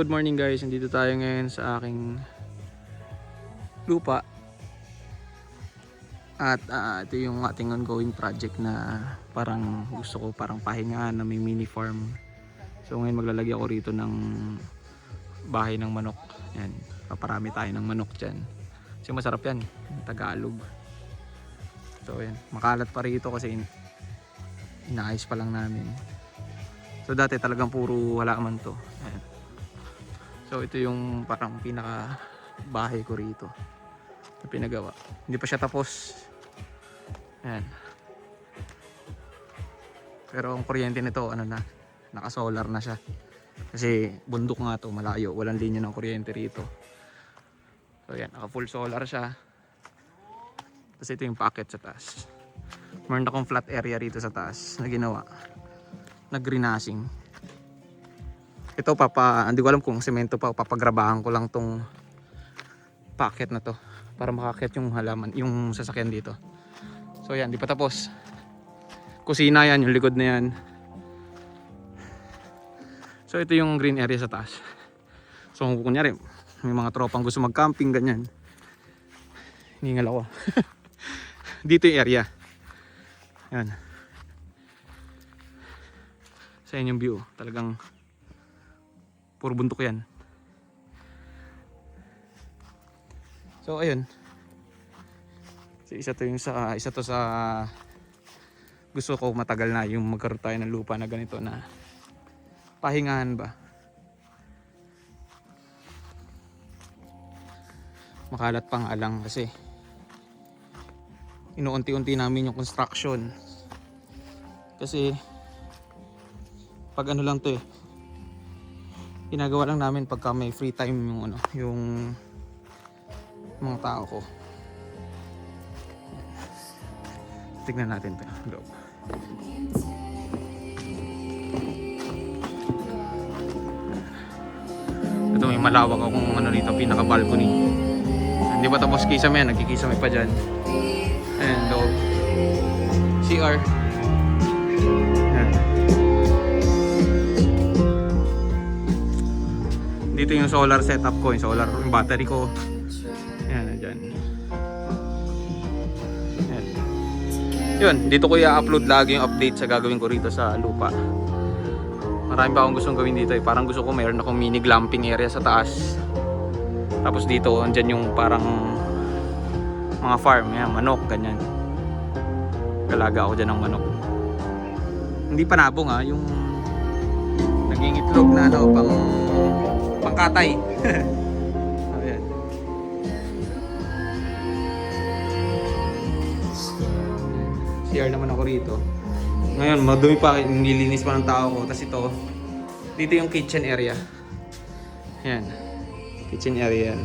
Good morning guys, nandito tayo ngayon sa aking lupa. At ito yung ating ongoing project na parang gusto ko parang pahingaan na may mini farm. So ngayon maglalagay ako rito ng bahay ng manok. Yan, paparami tayo ng manok dyan. Kasi masarap yan, Tagalog. So yan, makalat pa rito kasi inaayos pa lang namin. So dati talagang puro halaman to. Yan. So ito yung parang pinaka bahay ko rito na pinagawa. Hindi pa siya tapos. Ayan. Pero ang kuryente nito ano na, naka-solar na siya. Kasi bundok nga to, malayo, walang linya ng kuryente rito. So ayan, naka full solar siya. Tapos ito yung packet sa taas. Meron akong flat area rito sa taas na ginawa. Nag-greenashing. Ito hindi ko alam kung semento pa, papagrabahan ko lang tong packet na to para makakit yung halaman, yung sasakyan dito. So yan, di pa tapos. Kusina yan, yung likod na yan. So ito yung green area sa taas. So kung kunyari may mga tropang gusto mag-camping ganyan, hiningal ako. Dito yung area. Yan. Sa inyong view, talagang puro bundok yan. So ayun. So, isa to sa gusto ko matagal na yung magkaroon tayo ng lupa na ganito na pahingahan ba. Makalat pang alang kasi inuunti-unti namin yung construction. Kasi pag ano lang to ginagawa lang namin pagka may free time yung mga tao ko. Tignan natin ito, loob. Ito may malawak akong rito, pinaka balcony. Hindi pa tapos kisame, nagkikisame pa dyan. Ayan, loob. CR. Dito yung solar setup ko, yung battery ko. Ayan, dyan. Ayan. Yun, dito ko i-upload lagi yung update sa gagawin ko rito sa lupa. Marami pa akong gustong gawin dito Parang gusto ko mayroon akong mini glamping area sa taas. Tapos dito, andyan yung parang mga farm, yan, manok, ganyan. Galaga ako dyan ng manok. Hindi pa nabong yung nangingitlog na pangkatay. Ayan. CR naman ako rito. Ngayon, madumi pa, nililinis pa ng tao ko. Tapos dito yung kitchen area. Ayan. Kitchen area yan.